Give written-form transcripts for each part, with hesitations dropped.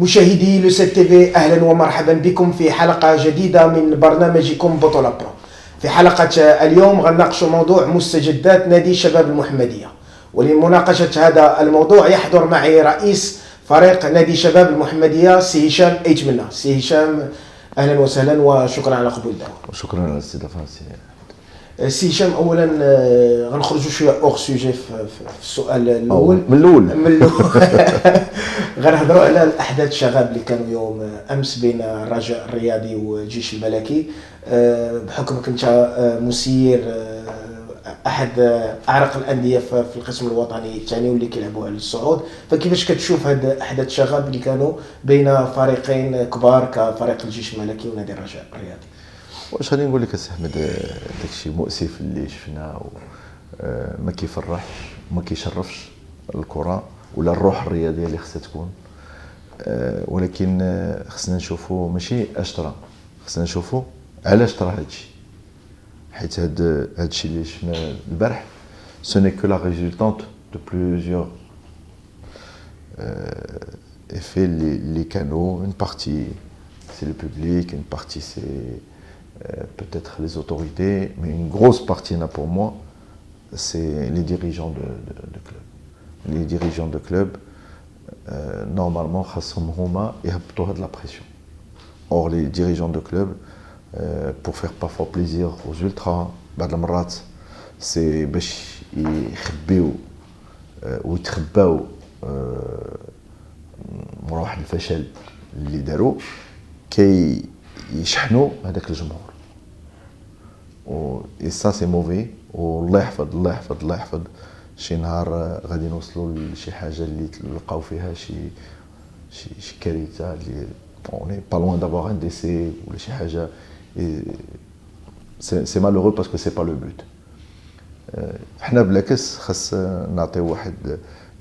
مشاهدي لوسيت تي في، اهلا ومرحبا بكم في حلقه جديده من برنامجكم بطوله برو. في حلقه اليوم غنناقشوا موضوع مستجدات نادي شباب المحمديه، ولمناقشه هذا الموضوع يحضر معي رئيس فريق نادي شباب المحمديه سي هشام ايتمنا. سي هشام اهلا وسهلا وشكرا على قبول الدعوه. وشكرا على الاستضافه. سي هشام، اولا غنخرجوا شويه اوغ سوجي في السؤال الاول. من الاول غنهضروا على الاحداث الشغاب اللي كانوا يوم امس بين الرجاء الرياضي والجيش الملكي. بحكمك انت مسير احد اعرق الانديه في القسم الوطني الثاني واللي كيلعبوا على الصعود، فكيفاش كتشوف هاد احداث الشغاب اللي كانوا بين فريقين كبار كفريق الجيش الملكي ونادي الرجاء الرياضي؟ واش خليني نقول لك احمد، داكشي مؤسف اللي شفناه ما كيفرحش وما كيشرفش الكره ولا الروح الرياضيه اللي خصها تكون. ولكن خصنا نشوفوا ماشي اش طرا، خصنا نشوفوا علاش طرا هادشي، حيت هادشي اللي شفنا البارح ce n'est que la résultante de plusieurs effets اللي كانوا. une partie c'est le public, une partie c'est peut-être les autorités, mais une grosse partie là pour moi, c'est les dirigeants de club. Les dirigeants de club, normalement, ils ont de la pression. Or, les dirigeants de club, pour faire parfois plaisir aux ultras, c'est باش يخبيو ويتخباو مروح الفشل اللي داروا كي يشحنوا هذاك الجمهور. et ça c'est mauvais. والله يحفظ الله يحفظ الله يحفظ شي نهار غادي نوصلوا لشي حاجه اللي تلقاو فيها شي كارثه اللي on est pas loin d'avoir un décès ولا شي حاجه. c'est malheureux parce que c'est pas le but. احنا بالعكس خاص نعطيو واحد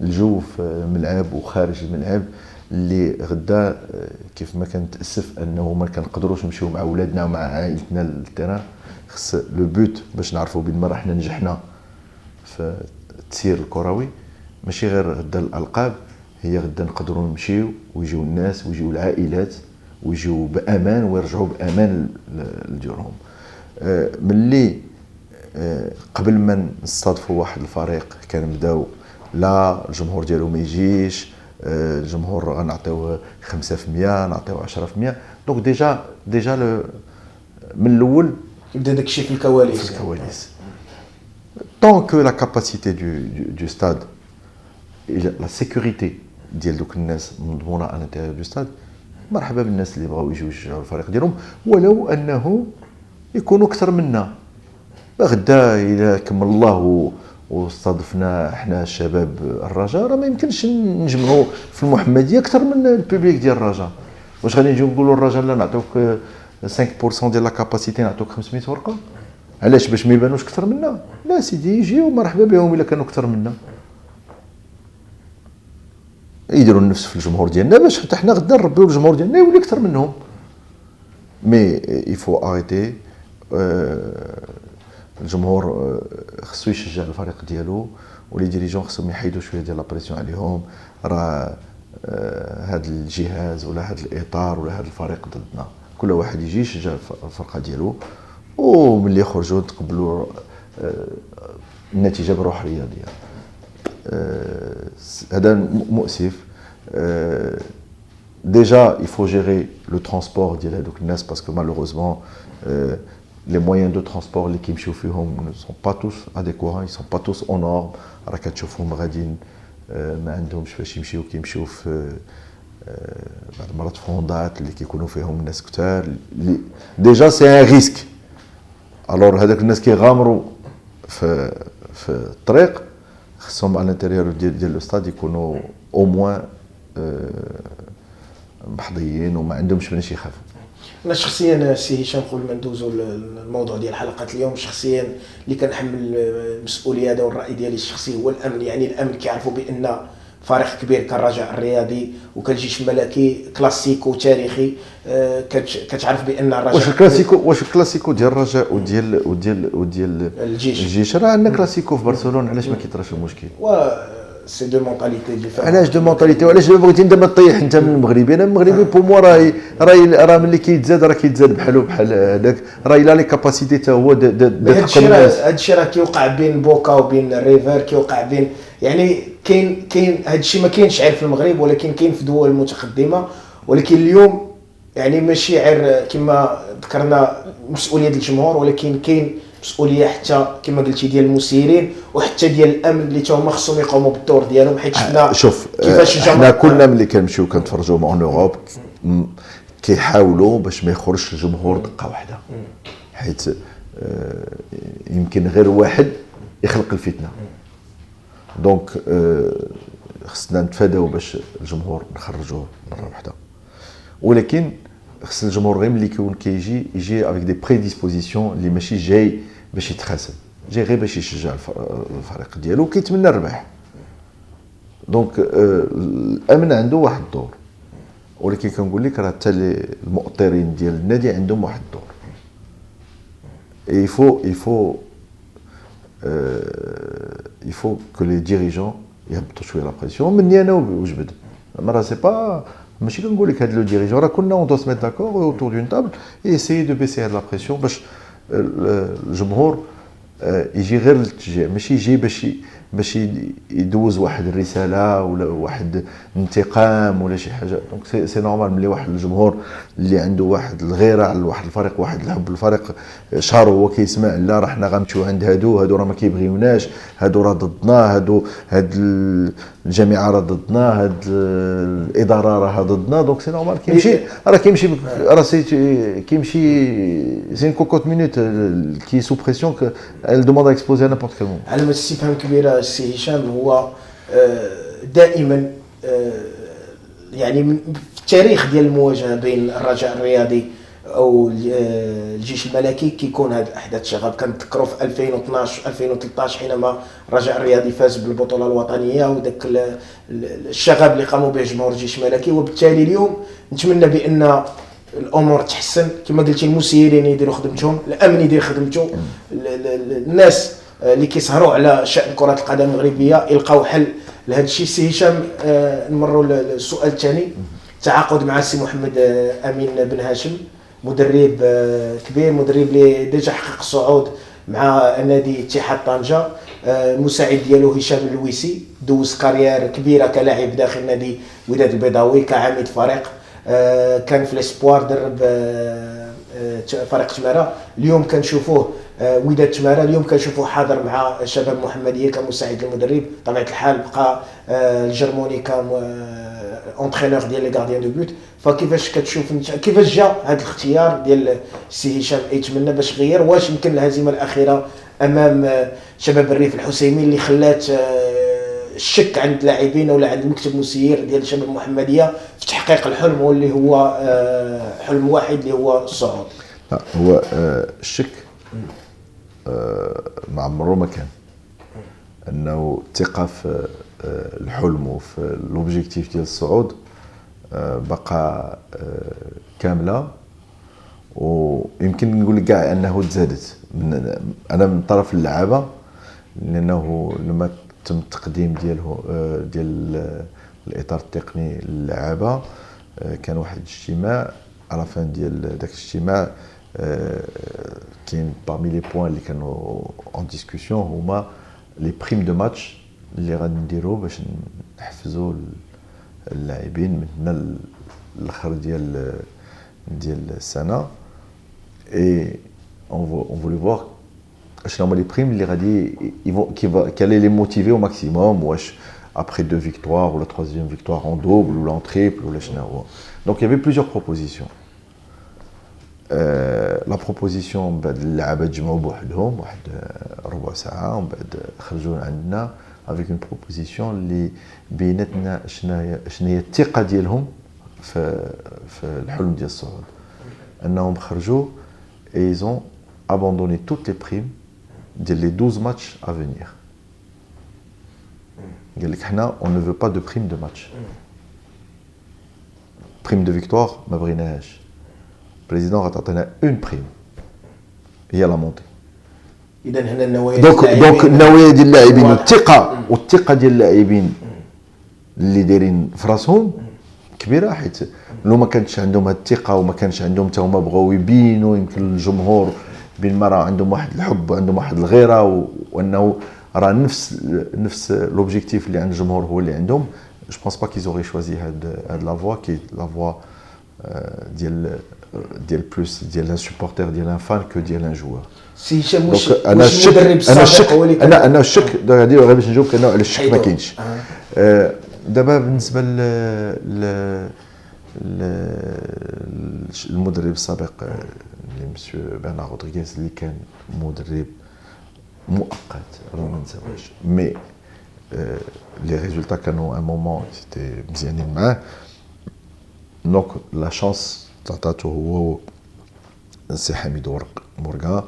الجو في الملعب وخارج الملعب اللي غدا كيف ما كنتاسف انه ما كنقدروش نمشيو مع ولادنا ومع عائلتنا للتيران. خص لو بوت باش نعرفوا بين ما حنا نجحنا في التسيير الكروي ماشي غير غدا الالقاب، هي غدا نقدروا نمشيو ويجيو الناس ويجيو العائلات ويجيو بامان ويرجعوا بامان لديورهم. ملي قبل ما نصادفوا واحد الفريق كنبداو لا الجمهور ديالو ما يجيش، الجمهور غنعطيوه 5%، نعطيوه 10%. دونك ديجا من الاول يبدا داكشي في الكواليس. Tant que la capacité du stade et la sécurité ديال دوك الناس مضمونه à l'intérieur du stade، مرحبا بالناس اللي بغاو يجيو يشجعوا الفريق ديالهم ولو انه يكونوا اكثر منا. غدا الى كمل الله واستضفنا احنا الشباب الرجاء، راه ما يمكنش نجمعوا في المحمديه اكثر من البوبليك ديال الرجاء. واش غادي نجيو نقولوا الرجاء لا نعطيوك 5% ديال لا كاباسيتي، نعطيوك 500 ورقه؟ علاش؟ باش ما يبانوش اكثر منا؟ لا سيدي، يجيو مرحبا بهم الا كانوا اكثر منا، يديروا النفس في الجمهور ديالنا باش حتى حنا غدا نربيو الجمهور ديالنا يولي اكثر منهم. مي يفو اريتي، الجمهور خصو يشجع الفريق ديالو ولي ديريجون خصهم يحيدوا شويه ديال لا بريسيون عليهم. راه هذا الجهاز ولا هذا الاطار ولا هذا الفريق ضدنا، كل واحد يجي يشجع الفرقه ديالو وملي يخرجوا تقبلوا النتيجه بروح رياضيه. هذا مؤسف. déjà il faut gérer le transport ديال هذوك الناس parce que malheureusement les moyens de transport اللي كيمشيو فيهم ne sont pas tous adéquats, ils sont pas tous aux normes. راه كتشوفهم غاديين ما عندهمش فاش يمشيو، كيمشيو في بعض المرات فوندات اللي كيكونوا فيهم الناس كثار. ديجا سي ان ريسك. الور هذاك الناس كيغامروا في الطريق، خصهم على الانتيريور ديال لو ستاد يكونوا او موان محظيين وما عندهمش مناش يخافوا. انا شخصيا سي هشام قبل ما ندوزوا الموضوع ديال حلقه اليوم، شخصيا اللي كنحمل المسؤوليه هذا والراي ديالي الشخصي هو الامن. يعني الامن كيعرفوا بان فريق كبير كالرجاء الرياضي وكالجيش الملكي كلاسيكو تاريخي، كتعرف بان الرجاء واش الكلاسيكو ديال الرجاء وديال الجيش راه عندنا كلاسيكو في برشلونه، علاش ما كيطراش المشكل؟ سي دو مونتاليتي ديفيرون. علاش دو مونتاليتي وعلاش بغيتي انت ما تطيح انت من المغربي؟ انا المغربي بو مو راه ملي كيتزاد راه كيتزاد بحالو بحال هذاك، راه الا لي كاباسيتي حتى هو هذا الشيء راه كيوقع بين بوكا وبين ريفر، كيوقع بين يعني كاين هذا الشيء ما كاينش غير في المغرب ولكن كاين في دول متقدمه. ولكن اليوم يعني ماشي غير كما ذكرنا مسؤوليه الجمهور، ولكن كاين مسؤوليه حتى كما قلتي ديال المسيرين وحتى ديال الامن اللي تا هما خصهم يقوموا بالدور ديالهم. حيت شفنا شوف كيفاش حنا كلنا ملي كنمشيو كنتفرجوا اون اوروب كيحاولوا باش ما يخرجش الجمهور دقه واحده، حيت يمكن غير واحد يخلق الفتنه. دونك خصنا نتفاداو باش الجمهور نخرجوه مره واحده، ولكن خص الجمهور غير ملي يكون يجي افيك دي بريديسبوزيسيون اللي ماشي جاي باش يتخاسم، جاي غير باش يشجع الفريق ديالو وكيتمنى الربح. دونك الامن عنده واحد الدور، ولكن كنقول لك راه حتى المؤطرين ديال النادي عندهم واحد الدور. il faut que les dirigeants يهبطوا شويه لا بريسيون مني انا وجبد. راه سي با ماشي كنقول لك هاد لو ديريجون، راه كنا اون دو سميت داكور اوتور دون تابل اي اسيي دو بيسي هاد لا بريسيون باش الجمهور يجي غير للتشجيع، ماشي يجي باش يدوز واحد الرساله ولا واحد انتقام ولا شي حاجه. دونك سي نورمال ملي واحد الجمهور اللي عنده واحد الغيره على واحد الفريق، واحد الحب للفريق شهر هو كيسمع لا راه حنا غنمشيو عند هادو راه ما كيبغيوناش، هادو راه ضدنا، هاد الجامعه راه ضدنا، هاد الاداره راه ضدنا. دونك سي نورمال كيمشي سي ان كوكوت مينوت كي سو بريسيون ك elle demande à exploser à n'importe quel moment. علامة استفهام كبيرة السي هشام هو دائما يعني في التاريخ ديال المواجهة بين الرجاء الرياضي او الجيش الملكي كيكون هذا الاحداث شغب. كنتذكروا في 2012 2013 حينما الرجاء الرياضي فاز بالبطولة الوطنية وداك الشغب اللي قاموا به جمهور الجيش الملكي. وبالتالي اليوم نتمنى بان الامور تحسن كما قلتي، المسيرين يديروا خدمتهم، الامن يدير خدمته، الناس اللي كيسهروا على شأن كرة القدم المغربية يلقاو حل لهذا الشيء. سي هشام نمروا للسؤال الثاني، تعاقد مع سي محمد امين بن هاشم، مدرب كبير، مدرب اللي ديجا حقق الصعود مع نادي اتحاد طنجة. المساعد ديالو هشام اللويسي دوز كارير كبيره كلاعب داخل نادي وداد البيضاوي كعميد فريق، كان في الاسبوار درب فريق تمارا. اليوم كنشوفوه وداد تمارا، اليوم كنشوفوه حاضر مع شباب محمديه كمساعد المدرب. طبيعه الحال بقى الجرموني كونترينور ديال لي غارديان دو بوت. فكيفاش كتشوف انت كيفاش جا هذا الاختيار ديال السي هشام يتمنى باش غير؟ واش يمكن الهزيمه الاخيره امام شباب الريف الحسيمي اللي خلات الشك عند اللاعبين ولا عند المكتب المسير ديال شباب المحمديه في تحقيق الحلم واللي هو حلم واحد اللي هو الصعود؟ لا هو الشك ما عمره ما كان، انه الثقه في الحلم وفي لوبجيكتيف ديال الصعود بقى كامله. ويمكن نقول لك كاع انه تزادت انا من طرف اللعابه، لانه لما تم التقديم ديال الاطار التقني للعابه كان واحد الاجتماع على فان ديال داك الاجتماع كاين بارمي لي بوين اللي كانوا اون ديسكوسيون هما لي بريم دو ماتش اللي غادي نديرو باش نحفزوا اللاعبين من هنا للاخر ديال السنه. اي on voulait voir شنو هما لي بريم اللي غادي qui allait les motiver au maximum. واش après 2 victoires ou la 3e victoire en double ou en triple ou la شنو هو. Donc il y avait plusieurs propositions. لا بروبوزيسيون من بعد اللعابه تجمعوا بوحدهم واحد ربع ساعه ومن بعد خرجوا عندنا افيك اون بروبوزيسيون اللي بيناتنا شنو هي الثقه ديالهم في الحلم ديال الصعود. انهم خرجوا et ils ont abandonné toutes les primes de les 12 matchs à venir. قال لك حنا on ne veut pas de prime de match. prime de victoire ما بغيناهاش. البريزيدون غتعطينا اون بريم هي لا مونتي. اذا هنا النوايا دونك النوايا ديال اللاعبين والثقه ديال اللاعبين اللي دايرين في راسهم كبيره، حيت لو ما كانتش عندهم هاد الثقه وما كانش عندهم حتى هما بغاو يبينوا يمكن للجمهور بين ما راه عندهم واحد الحب وعندهم واحد الغيره وانه راه نفس لوبجيكتيف اللي عند الجمهور هو اللي عندهم. جو بونس با كيز اوري شوازي هاد لا فوا كي لا فوا ديال بلوس ديال ان سوبورتر ديال ان فان كو ديال ان جوار. سي هشام دونك واش انا الشك هو اللي كان انا الشك هذه غير باش نجاوبك انا على الشك ما كاينش. دابا بالنسبه المدرب السابق اللي مسيو برنار رودريغيز اللي كان مدرب مؤقت راه ما نساوهاش، مي لي ريزولتا كانوا ان مومون سيتي مزيانين معاه. دونك لا شانس تعطاتو هو سي حميد مورغا.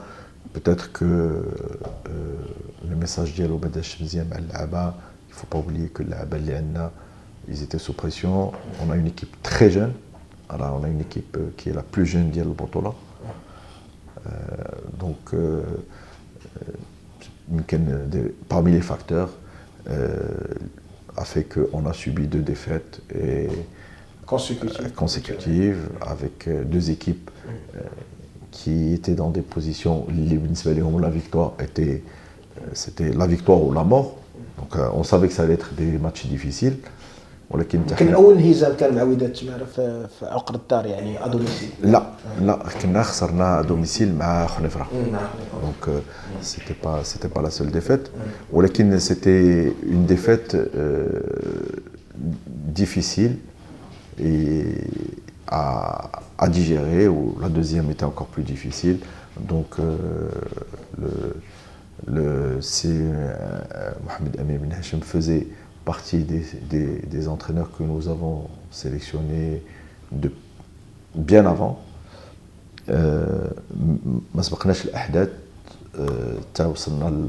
بوتيتر كو لو ميساج ديالو ما داش مزيان مع اللعابه. Il faut pas oublier que اللعابه اللي عندنا ils étaient sous pression. On a une équipe très jeune. Alors on a une équipe qui est la plus jeune ديال البطوله. Donc parmi les facteurs a fait qu'on a subi 2 défaites et consécutives avec 2 équipes qui étaient dans des positions. La victoire c'était la victoire ou la mort. Donc on savait que ça allait être des matchs difficiles. ولكن كان اول انهزام كان مع وداد تماره في عقر الدار يعني ادوميسيل. لا كنا خسرنا ادوميسيل مع خنيفره. دونك سيتي با لا سول ديفيت، ولكن سيتي اون ديفيت difficile et à digérer, ou la deuxième était encore plus difficile. Donc Mohamed Amir Ben Hachem faisait partie des entraîneurs que nous avons sélectionnés bien avant. ما سبقناش الأحداث تا وصلنا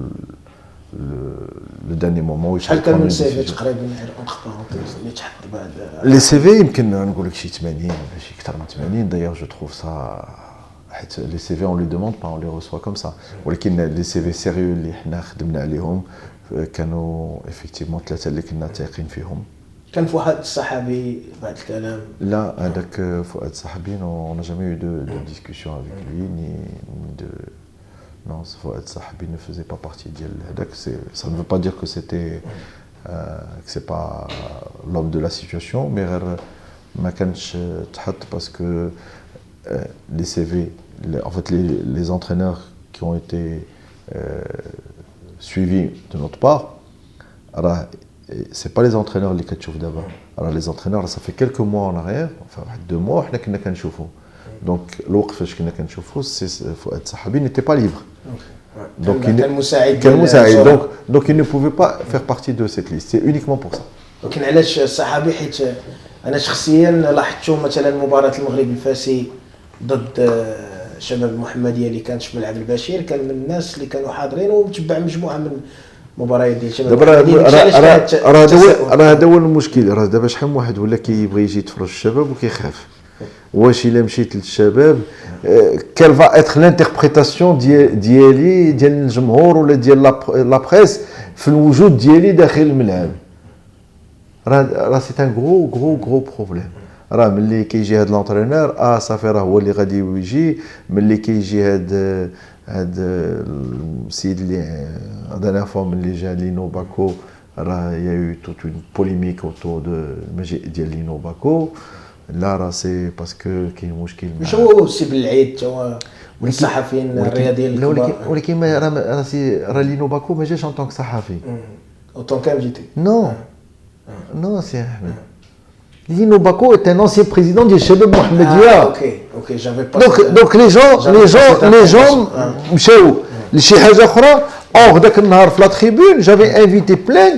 لو داني مومون. شحال كان من سيفي تقريبا اللي تحط بعد لي سي في؟ يمكن نقول لك شي 80 ولا شي اكثر من 80. دايوغ جو تروف سا، حيت لي سي في اون لي دوموند با اون لي ريسوا كوم سا. ولكن لي سي في سيريو اللي حنا خدمنا عليهم كانوا افكتيفمون 3 اللي كنا تايقين فيهم. كان فؤاد الصحابي بعد الكلام؟ لا هذاك فؤاد الصحابي on n'a jamais eu de discussion avec lui ni de non, Fouad Sahabi ne faisait pas partie de l'Hadak. Ça ne veut pas dire que que c'est pas l'homme de la situation, mais ما كانش تحط parce que les CV, en fait les entraîneurs qui ont été suivis de notre part, alors c'est pas les entraîneurs اللي كتشوف دابا. Alors les entraîneurs, ça fait quelques mois en arrière, enfin 2 mois حنا كنا كنشوفوا. Donc الوقت فاش كنا كنشوفوا فؤاد صحابي n'était pas libre. Donc كان مساعد. Donc il ne pouvait pas faire partie de cette liste. C'est uniquement pour ça. ولكن علاش الصحابي؟ حيت انا شخصيا لاحظتو مثلا مباراه المغرب الفاسي ضد شباب المحمديه اللي كانت في ملعب البشير، كان من الناس اللي كانوا حاضرين ومتبع مجموعه من مباريات ديال شباب المحمديه. راه هذا هو المشكل. راه دابا شحال من واحد ولا كيبغي يجي يتفرج الشباب وكيخاف. واش الا مشيت للشباب كال فا اتر لانتربريتاسيون ديالي ديال الجمهور ولا ديال لا بريس في الوجود ديالي داخل الملعب؟ راه سي ان غرو بروبليم. راه ملي كيجي هاد لونترينور صافي راه هو اللي غادي يجي. ملي كيجي هاد السيد اللي دانا فوا ملي جا لينو باكو راه يا توت اون بوليميك اوتور دو المجيء ديال لينو باكو. لا راه سي باسكو كاين مشكل. واش هو سي بالعيد تا هو من الصحفيين الرياضيين الكبار؟ ولكن راه لينو باكو ما جاش ان طونك صحفي. ان طونك انفيتي؟ Non, c'est Ahmed. Lino Bako est un ancien président du Shabab Mohammedia. Ok, j'avais pas. Donc les gens, مشاو لشي حاجة أخرى. Or داك النهار في la tribune, j'avais invité plein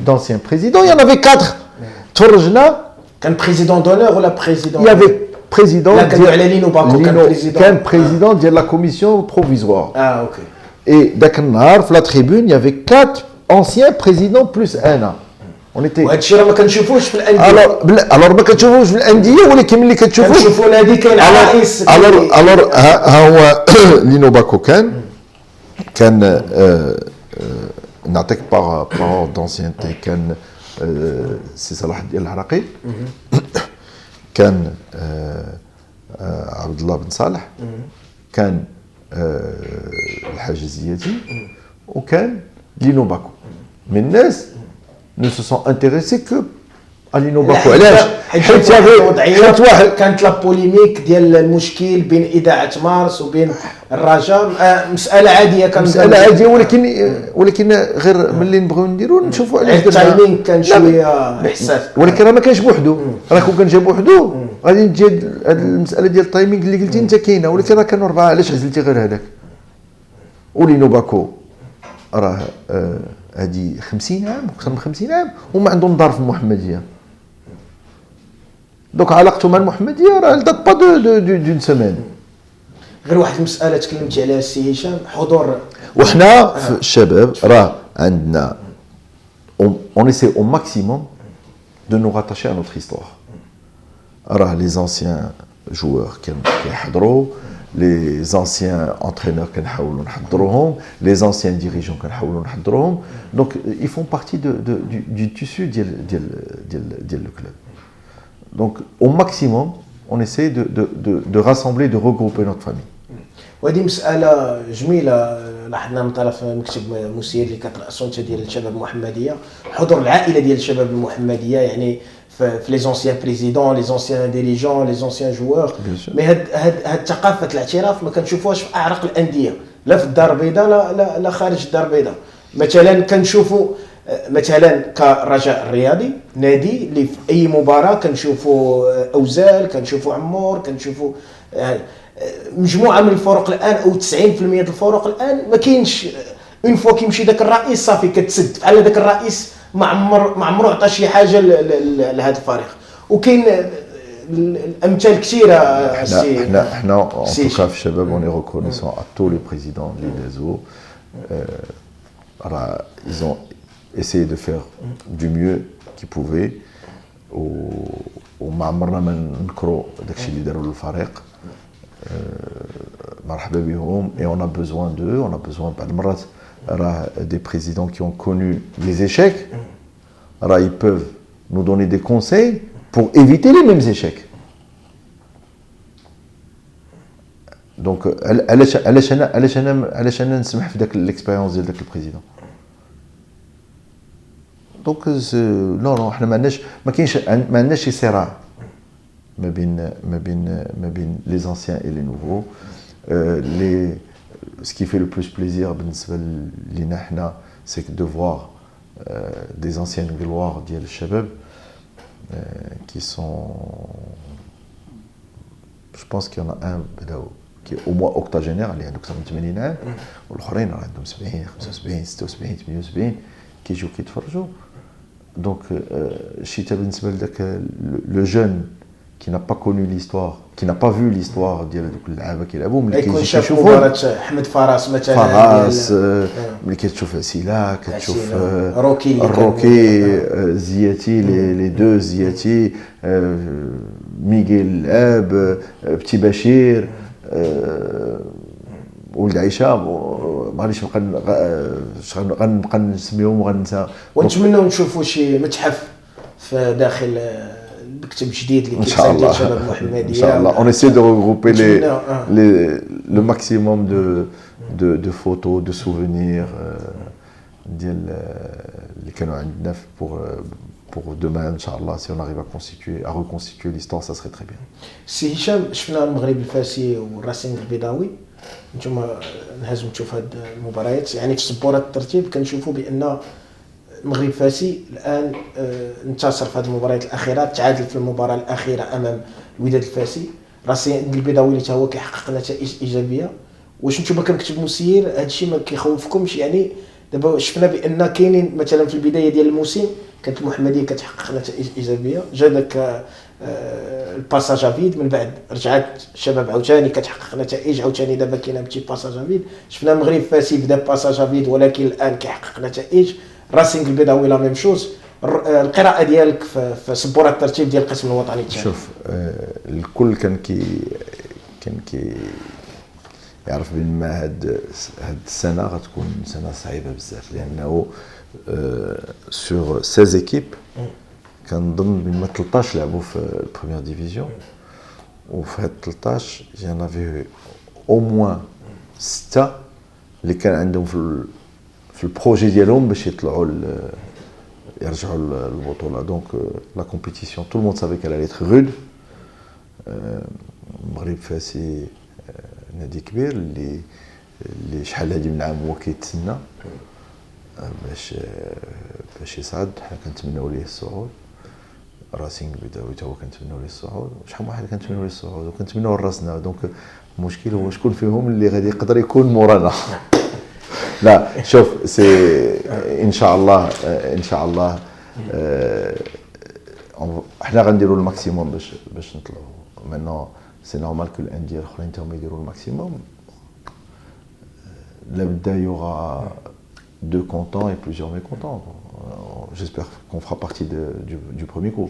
d'anciens présidents. Il y en avait 4. تفرجنا. كان président d'honneur ولا président؟ Il y avait président. لا كانوا على لينو باكو كان président de la commission provisoire. Ok. Et داك النهار في la tribune, il y avait 4 anciens présidents plus un. وهذا الشيء راه ما كنشوفوش في الانديه. الور ما كتشوفوش في الانديه، ولكن ملي كنشوفوا نادي كاين عرائس. الور ها هو لينو باكو كان نعطيك باغ دونسيانتي. كان سي صلاح الدين العراقي، كان عبد الله بن صالح، كان الحاج الزياتي، وكان لينو باكو. من الناس ne se sont intéressés que à لينو باكو. علاش؟ حيت واحد كانت لا بوليميك ديال المشكل بين اذاعه مارس وبين الرجاء، مساله عاديه، كان مساله عاديه، ولكن غير ملي نبغيو نديرو نشوفوا علاش التايمينغ كان شويه حساس. ولكن راه ما كانش بوحدو، راه كون كان جا بوحدو غادي تجي هذه المساله ديال التايمينغ اللي قلتي انت كاينه، ولكن راه كانوا 4، علاش عزلتي غير هذاك؟ ولينو باكو راه هذه 50 عام، اكثر من 50 عام وما عندهم دار في المحمديه. دوك علاقته مع المحمديه راه دات با دون سيمين. غير واحد المساله تكلمتي عليها السي هشام، حضور وحنا في الشباب راه عندنا on essaie au maximum de nous rattacher à notre histoire. راه les anciens joueurs كيحضروا، les anciens entraîneurs كنحاولوا نحضروهم، les anciens dirigeants كنحاولوا نحضروهم. Donc ils font partie du tissu ديال le club. Donc au maximum on essaie de rassembler, de regrouper notre famille. وهذه مساله جميله لاحظنا من طرف مكتب مسير اللي كترأسو انت ديال الشباب المحمديه، حضور العائله ديال الشباب المحمديه، يعني في لي زونسيان بريزيدون، لي زونسيان ديريجون، لي زونسيان جوور. مي هاد ثقافه الاعتراف ما كنشوفوهاش في اعرق الانديه، لا في الدار البيضاء لا خارج الدار البيضاء. مثلا كنشوفوا مثلا كرجاء الرياضي، نادي اللي في اي مباراه كنشوفوا اوزال، كنشوفوا عمور، كنشوفوا مجموعه من الفرق الان، او 90% ديال الفرق الان ما كاينش اون فوا كيمشي داك الرئيس صافي كتسد بحال داك الرئيس ما عمرو عطى شي حاجه لهذا الفريق. وكاين الامثال كثيره. احنا في الشباب اون ريكونيسون ا تو لي بريزيدون لي دازو، راه ils ont essayé de faire du mieux qu'ils pouvaient، وما عمرنا ما نكرو داكشي اللي داروا للفريق. مرحبا بهم، et on a besoin d'eux, on a besoin بعض المرات راه des présidents qui ont connu les échecs، راه ils peuvent nous donner des conseils pour éviter les mêmes échecs. Donc علاش انا نسمح في داك l'expérience ديال داك البريزيدون. دونك نو احنا ما عندناش شي صراع ما بين les anciens et les nouveaux. Ce qui fait le plus plaisir بالنسبه لينا حنا c'est de voir des anciennes gloires ديال الشباب qui sont, je pense qu'il y en a un qui est au moins octogénaire اللي عنده اكثر من 80 عام، والاخرين راه عندهم 70 75 76 78 كيجيو كيتفرجوا. دونك شي بالنسبه لذاك لو جون qui n'a pas connu l'histoire, qui n'a pas vu l'histoire ديال دوك اللعابه كيلعبوا، ملي كيجي كيشوف مباراه احمد فراس مثلا، ملي كتشوف عسيله، كتشوف الروكي زياتي، لي دو زياتي، ميغيل لعب، بتي بشير، ولد عيشه، معليش غنبقى نسميهم وغننسى. ونتمنوا نشوفوا شي متحف في داخل مكتب جديد اللي كيتسال ديال الشباب المحمديه ان شاء الله. On essaie de regrouper le maximum de photos, de souvenirs ديال اللي كانوا عندنا pour demain ان شاء الله. Si on arrive à reconstituer l'histoire, ça serait très bien. سي هشام، شفنا المغرب الفاسي والراسينغ البيضاوي، نتوما نهزموا تشوف هاد المباريات، يعني في سبوره الترتيب كنشوفوا بان المغرب الفاسي الان انتصر في هذه المباريات الاخيره، تعادل في المباراه الاخيره امام الوداد الفاسي. راسينغ البيضاوي اللي هو كيحقق نتائج ايجابيه. واش نتوما كمكتب مسير هذا الشيء ما كيخوفكمش؟ يعني دابا شفنا بان كاينين مثلا في البدايه ديال الموسم كانت المحمديه كتحقق نتائج ايجابيه، جا داك الباساج افيد، من بعد رجعت الشباب عاوتاني كتحقق نتائج، عاوتاني دابا كاينه بتي باساج افيد. شفنا المغرب الفاسي بدا باساج افيد ولكن الان كيحقق نتائج. راسينغ البيضاوي لا ميم شوز. القراءه ديالك في سبوره الترتيب ديال القسم الوطني الثاني؟ شوف، الكل كان يعرف بين ما هاد السنه غتكون سنه صعيبه بزاف، لانه سور 16 ايكيب كنظن بين ما 13 لعبوا في البريمير ديفيزيون، وفي هاد 13 جانا فيه او موان 6 اللي كان عندهم في البروجي ديالهم باش يطلعوا يرجعوا للبطوله. دونك لا كومبيتيسيون تو الموند سافي كال اليت غود. المغرب فاسي نادي كبير اللي شحال هادي من عام هو كيتسنى باش يصعد. حنا كنتمناو ليه الصعود، راسينغ بداوي تا هو كنتمناو ليه الصعود، شحال من واحد كنتمناو ليه الصعود وكنتمناو لراسنا. دونك المشكل هو شكون فيهم اللي غادي يقدر يكون مورانا. لا شوف سي ان شاء الله ان شاء الله احنا غنديروا الماكسيموم باش نطلعوا. مانو سي نورمال كو الانديه الاخرين تاهم يديروا الماكسيموم. لابد يوغا دو كونتون اي بليزيور ميكونتون. جيسبر كون فرا بارتي دو بروميي جروب.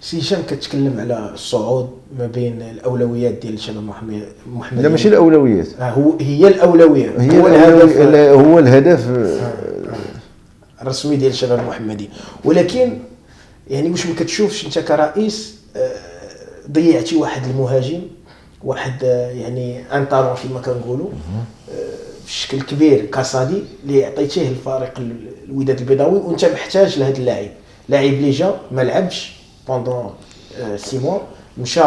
سي هشام كتكلم على الصعود ما بين الاولويات ديال الشباب محمد. لا ماشي الاولويات، هي الاولويه، هو الهدف الرسمي ديال الشباب المحمدي. ولكن يعني واش ما كتشوفش انت كرئيس ضيعتي واحد المهاجم، واحد يعني ان طالون كما كنقولوا بشكل كبير، كاسادي اللي عطيتيه الفريق الوداد البيضاوي، وانت محتاج لهذا اللاعب. لاعب اللي جا ما لعبش بوندون 6 موا، مشى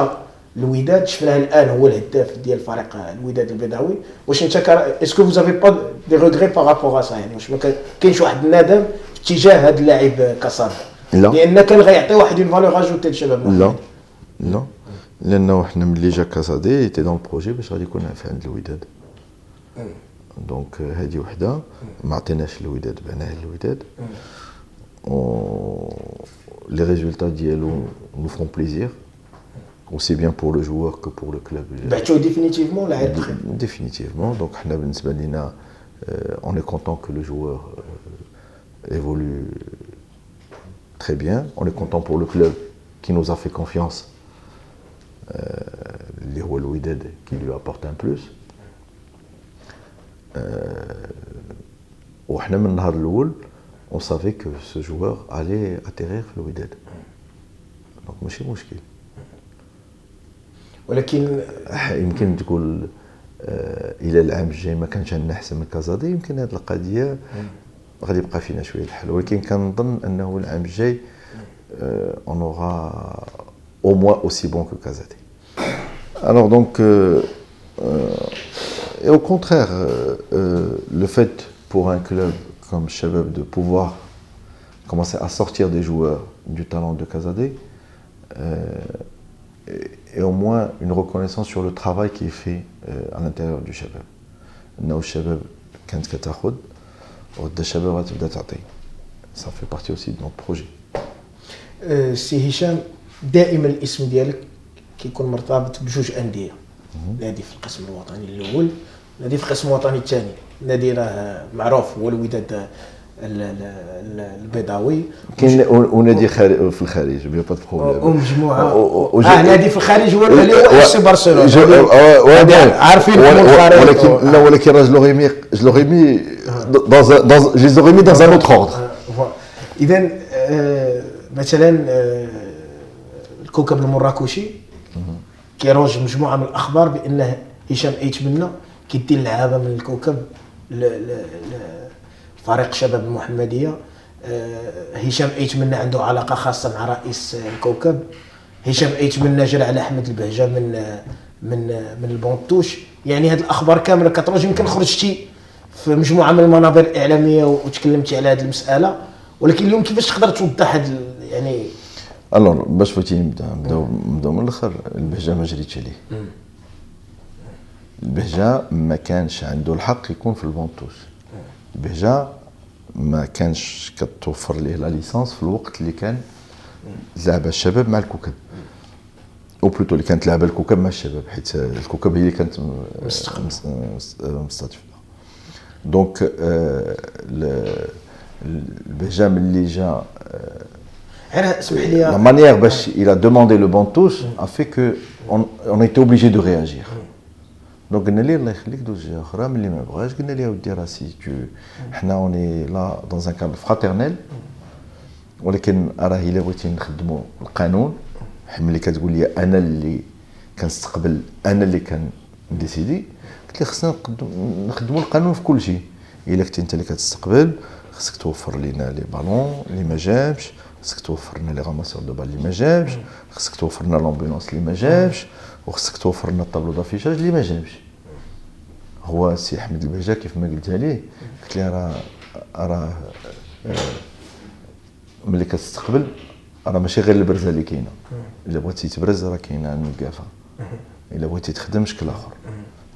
الوداد، شفناه الان هو الهداف ديال فريق الوداد البيضاوي. واش انت اسكو فوز افي با دي ريغري بارابور ا سا؟ يعني واش ما كاينش واحد الندم في اتجاه هذا اللاعب كاسادي؟ لا، لان كان غيعطي واحد اون فالور اجوتي للشباب. لا لا، لانه حنا ملي جا كاسادي تي دون البروجي باش غادي يكون في عند الوداد. دونك هذه وحده ما عطيناش الوداد، بعناه الوداد. Les résultats ديالو nous feront plaisir, aussi bien pour le joueur que pour le club. بعتو ديفينيتيفمون لاعب définitivement. Donc حنا بالنسبه لينا on est content que le joueur évolue très bien. On est content pour le club qui nous a fait confiance, اللي هو الوداد qui lui apporte un plus. وحنا من النهار الاول on savait que ce joueur allait atterrir في الوداد. دونك ماشي مشكل. ولكن يمكن تقول الى العام الجاي ما كانش عندنا احسن من كازادي، يمكن هذه القضيه غادي يبقى فينا شويه الحل، ولكن كنظن انه العام الجاي on aura au moins aussi bon que Kazadi. Alors donc et au contraire le fait pour un club comme Shabab de pouvoir commencer à sortir des joueurs du talent de Kazadi et au moins une reconnaissance sur le travail qui est fait à l'intérieur du Shabab. Nous Shabab كانت كتاخذ وغدا الشباب غتبدا تعطي. Ça fait partie aussi de notre projet. سي هشام، دائما الاسم ديالك كيكون مرتبط بجوج انديه، نادي في القسم الوطني الاول، نادي في القسم الوطني الثاني. نادي راه معروف هو الوداد البيضاوي، كاين ونادي في الخارج بلا با بروبليم، ومجموعه نادي في الخارج هو اللي هو اف سي برشلونه عارفين ولكن لا، ولكن je l'aurais mis je les aurais mis dans un autre ordre. اذا مثلا الكوكب المراكشي كيروج مجموعه من الاخبار بان هشام ايتمنى كيدير لعابه من الكوكب فريق شباب المحمديه. هشام ايتمنى عنده علاقه خاصه مع رئيس الكوكب. هشام ايتمنى جرى على احمد البهجه من البونتوش. يعني هذه الاخبار كامله كتروج. يمكن خرجتي في مجموعه من المنابر الاعلاميه وتكلمتي على هذه المساله، ولكن اليوم كيفاش تقدر توضح هذا يعني؟ الوغ باش بغيتي نبداو من الاخر. البهجه ما جريتش عليه. البهجه ما كانش عنده الحق يكون في البونتوش. البهجه ما كانش كتوفر ليه لا ليسانس في الوقت اللي كان لعب الشباب مع الكوكب، او بلوتو اللي كانت لعبه الكوكب مع الشباب، حيت الكوكب هي اللي كانت مستضيفه. دونك البهجه ملي جا اسمح لي، la manière باش il a demandé le banc touche a fait que on était obligé de réagir. دونك قلنا ليه الله يخليك دوز جهه اخرى. ملي ما بغاش قلنا ليه ودي راسي حنا اوني لا دون ان كادر فراترنيل، ولكن راه الا بغيتي نخدموا القانون ملي كتقول لي انا اللي كنستقبل انا اللي كنديسيدي، قلت لي خصنا نخدموا القانون في كل شيء. الا كنتي انت اللي كتستقبل خصك توفر لينا لي بالون اللي ما جابش، خصك توفر لنا لي غاماسور دو بال اللي ما جابش، خصك توفر لنا لامبولانس اللي ما جابش، وخصك توفر لنا الطابلو دافيشاج اللي ما جابش. هو سي احمد البهجه كيف ما قلت ليه، قلت لي راه ملي كتستقبل راه ماشي غير البرزه اللي كاينه، الا بغيتي تبرز راه كاينه النقافه، الا بغيتي تخدم شكل اخر.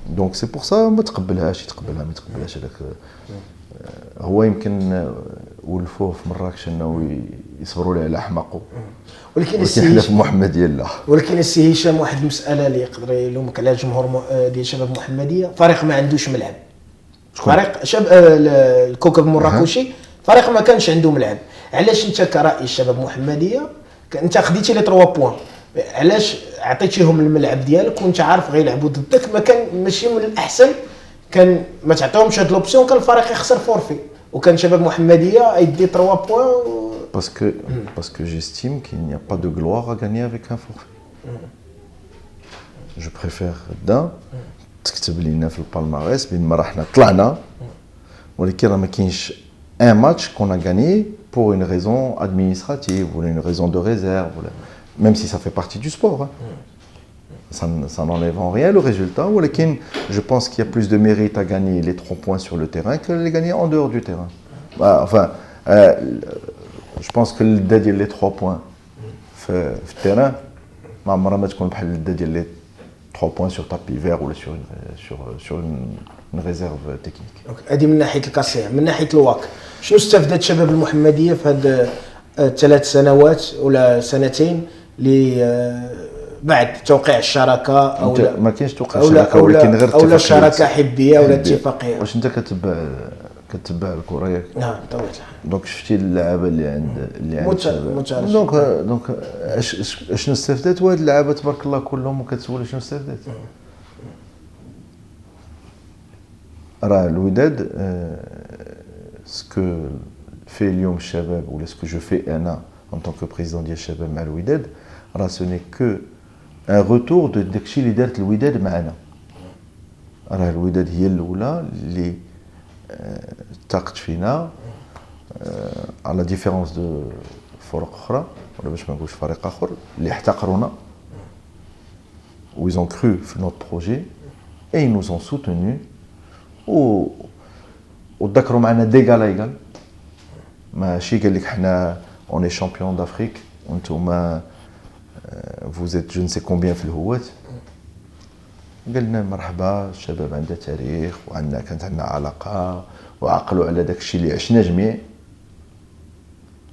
دونك سي بور سا ما تقبلهاش، يتقبلها ما يتقبلهاش. هذاك هو يمكن ولفوه في مراكش انه يصبروا ليه على حماقه، ولكن حنا في محمديه لا. ولكن السي هشام واحد المساله اللي يقدر يلومك على الجمهور ديال شباب محمديه، فريق ما عندوش ملعب. فريق الكوكب المراكشي فريق ما كانش عنده ملعب. علاش انت كرئيس شباب محمديه انت خديتي لي 3 بوين، علاش عطيتيهم الملعب ديالك وانت عارف غيلعبوا ضدك؟ ما كان ماشي من الاحسن كان ما تعطيهمش هاد لوبسيون، كان الفريق يخسر فورفي وكان شباب محمديه يدي 3 بوين. Parce que j'estime qu'il n'y a pas de gloire à gagner avec un forfait. Je préfère تكتب لينا في البالماريس بين ما راحنا طلعنا، ولكن راه ما كاينش ان ماتش كون ا غاني pour une raison administrative ou une raison de réserve, même si ça fait partie du sport. Ça n'enlève en rien le résultat, ولكن je pense qu'il y a plus de mérite à gagner les 3 points sur le terrain que les gagner en dehors du terrain. Enfin, je pense que le ديال les 3 points في التيران ما عمرها ما تكون بحال الدا ديال les 3 points sur tapis vert ou sur une réserve technique. هذه من ناحيه الكاسيه. من ناحيه الواك شنو استفادت شباب المحمديه في هاد 3 سنوات ولا سنتين اللي بعد توقيع الشراكه او ما كاينش توقيع الشراكه ولكن غير او شراكه حبيه ولا اتفاقيه؟ واش انت كتبع الكره ياك؟ نعم طبيعي الحال. دونك شفتي اللعابه اللي عند دونك شنو استفدت؟ وهاد اللعابه تبارك الله كلهم وكتسول شنو استفدت. راه الوداد سكو في اليوم الشباب ولا سكو جو في انا ان طونك بريزيدون ديال الشباب مع الوداد، راه سو ني كو ان روتور دو داكشي اللي دارت الوداد معنا. راه الوداد هي الاولى اللي تاقت فينا على ديفيرونس دو فرق اخرى، ولا باش ما نقولش فريق اخر اللي احتقرونا و ils ont cru في notre projet et ils nous ont soutenus وذكروا معنا ديغال ايغال. ماشي قال لك حنا اوني شامبيون دافريك وانتم فوزيت جو نسي كومبيان في الهوات. قالنا مرحبا، الشباب عنده تاريخ وعندنا كانت عندنا علاقه وعقلوا على داك الشيء اللي عشنا جميع،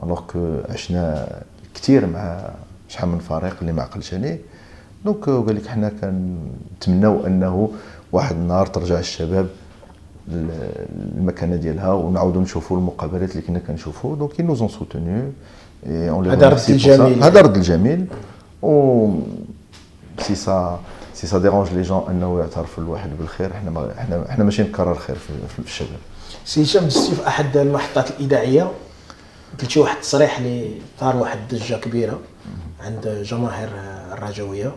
الوغ كو عشنا كثير مع شحال من فريق اللي ما عقلش عليه. دونك قال لك حنا كنتمناو انه واحد النهار ترجع الشباب المكانه ديالها ونعاودوا نشوفوا المقابلات اللي كنا كنشوفوا. دونك ils nous ont soutenus et on les remercie pour ça. هذا رد الجميل. و si ça dérange les gens انه يعترفوا الواحد بالخير، احنا ماشي نكرر الخير في الشباب. سي هشام دزتي في احد المحطات الاذاعيه قلتي واحد التصريح اللي ثار واحد الضجه كبيره عند جماهير الرجويه،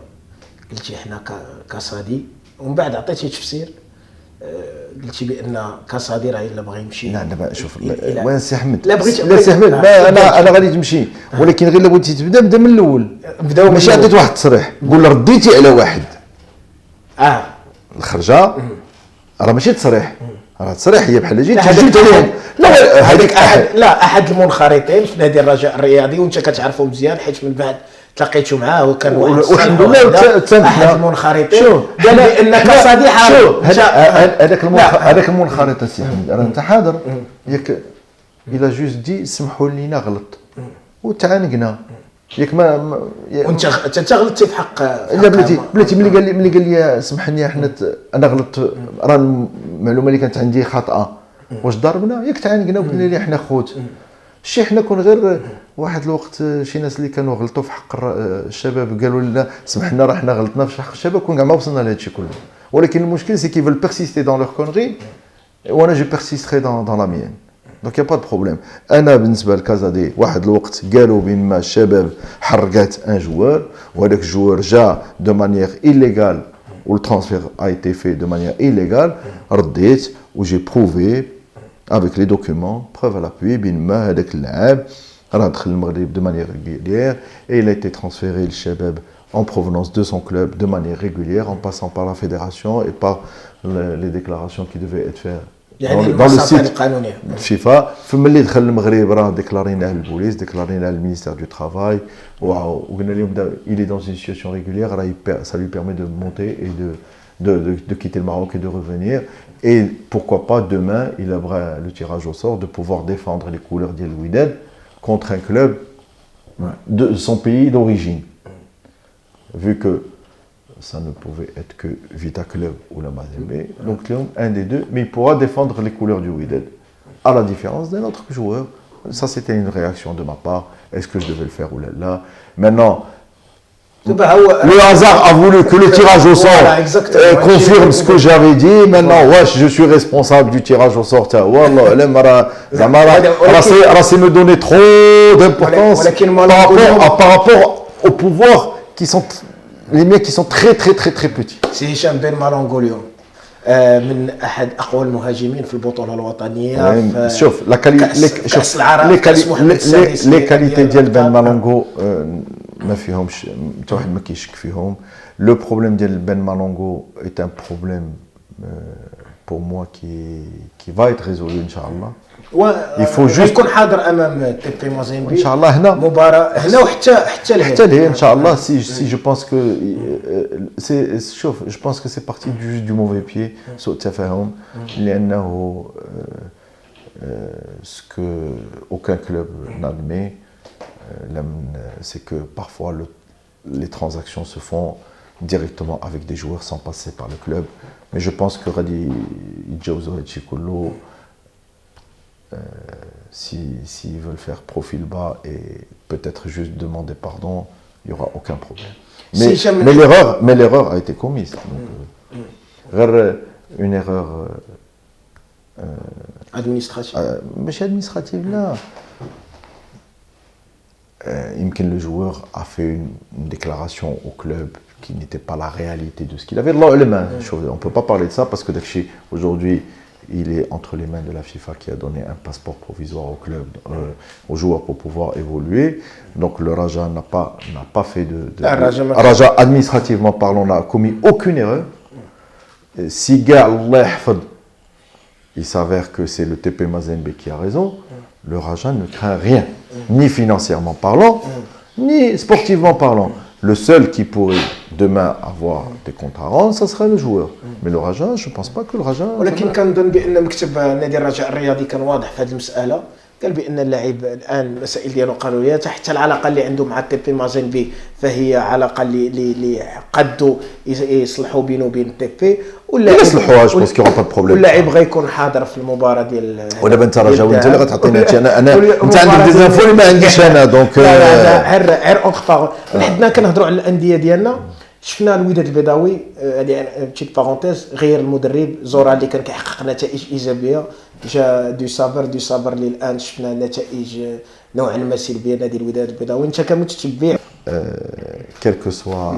قلتي احنا كاسادي، ومن بعد عطيتي تفسير قلتي بان كاسادي راه الا بغى يمشي. لا دابا شوف وين سي احمد؟ لا بغيت لا سي احمد انا غادي تمشي، ولكن غير لو بغيتي تبدا من الاول. بداو ماشي عطيت واحد التصريح قول رديتي على واحد الخرجه، راه ماشي تصريح، راه تصريح هي بحال جيت جبت عليهم. لا هذيك احد المنخرطين في نادي الرجاء الرياضي وانت كتعرفوا مزيان حيت من بعد تلاقيتوا معاه وكان واحد والحمد لله احد المنخرطين قال لي انك صديق. هذاك المنخرط السي احمد راه انت حاضر ياك، الى جوست دي سمحوا لينا غلط وتعانقنا ياك ما وانت غلطتي في حق. لا بلاتي ملي قال لي سمح لي احنا انا غلطت، راه المعلومه اللي كانت عندي خاطئه، واش ضربنا ياك تعانقنا وقلنا لي احنا خوت. شي حنا كون غير واحد الوقت شي ناس اللي كانوا غلطوا في حق الشباب قالوا لنا سمحنا راه حنا غلطنا في حق الشباب، كون كاع ما وصلنا لهذا الشيء كله. ولكن المشكل c'est qu'ils veulent persister dans leur connerie وانا je persisterai dans la mienne. Donc il n'y a pas de problème. انا بالنسبه لكازادي واحد الوقت قالوا بين ما الشباب حرقات ان جوار وهذاك الجوار جا de manière illégale où le transfert a été fait de manière illégale رديت où j'ai prouvé avec les documents preuve à l'appui بين ما هذاك اللاعب راه دخل المغرب de manière régulière et il a été transféré le Shabab en provenance de son club de manière régulière en passant par la fédération et par les déclarations qui devaient être faites dans le site FIFA. فملي دخل المغرب راه ديكلاريناه للبوليس ديكلاريناه للمينيستère du travail وقلنا لهم il est dans une situation régulière ça lui permet de monter et de quitter le Maroc et de revenir et pourquoi pas demain il aura le tirage au sort de pouvoir défendre les couleurs d'El Wydad contre un club de son pays d'origine vu que ça ne pouvait être que Vita Club ou la Mazembe, donc un des deux, mais il pourra défendre les couleurs du Wydad, à la différence d'un autre joueur. Ça c'était une réaction de ma part, est-ce que je devais le faire ou là. Maintenant, le hasard a voulu que le tirage au sort confirme ce que j'avais dit, maintenant je suis responsable du tirage au sort, c'est me donner trop d'importance par rapport au pouvoir qui sont les mecs qui sont très très très très petits. سي هشام بن مالونغو اليوم من احد اقوى المهاجمين في البطوله الوطنيه شوف لي كاليتي ديال بن مالونغو ما فيهمش حتى واحد ما كيشك فيهم. لو بروبليم ديال بن مالونغو est un problème pour moi qui va être résolu ان شاء الله. il faut juste يكون حاضر امام تيبي مازيمبي ان شاء الله هنا مباراه هنا وحتى لهيه ان شاء الله. si je pense que c'est شوف je pense que c'est parti du mauvais pied سوء التفاهم لانه ce que aucun club n'admet c'est que parfois les transactions se font directement avec des joueurs sans passer par le club. Mais je pense que غادي يتجاوزوا هادشي كله s'ils veulent faire profil bas et peut-être juste demander pardon, il n'y aura aucun problème. Mais l'erreur a été commise. Une erreur administrative. ماشي administrative là. Le joueur a fait une déclaration au club qui n'était pas la réalité de ce qu'il avait. On ne peut pas parler de ça parce que aujourd'hui il est entre les mains de la FIFA qui a donné un passeport provisoire au club, aux joueurs pour pouvoir évoluer. Donc le Raja n'a pas fait Raja administrativement parlant n'a commis aucune erreur. Si Allah il s'avère que c'est le TP Mazembe qui a raison, le Raja ne craint rien, ni financièrement parlant, ni sportivement parlant. Le seul qui pourrait demain avoir des comptes à rendre, ça serait le joueur. Mais le Raja, je ne pense pas que le Raja... ولكن كنظن بان مكتب نادي الرجاء الرياضي كان واضح في هذه المساله قال بان اللاعب الان المسائل ديالو قانونيه حتى العلاقه اللي عنده مع التيبي مازيمبي فهي علاقه اللي قدوا يصلحوا بينه وبين التيبي يصلحوها جو بونس كي با بروبليم واللاعب غيكون حاضر في المباراه ديال ودابا انت رجاوي انت اللي غتعطيني هادشي انا انت عندك دي زانفو اللي ما عنديش انا دونك غير اونتر حنا كنهضروا على الانديه ديالنا شفنا الوداد البيضاوي هذه بتيت بارونتيز غير المدرب زورا اللي كان كيحقق نتائج ايجابيه جا دو صابر اللي الان شفنا نتائج نوعا ما سلبيه نادي الوداد البيضاوي. انت كمتتبع quel que soit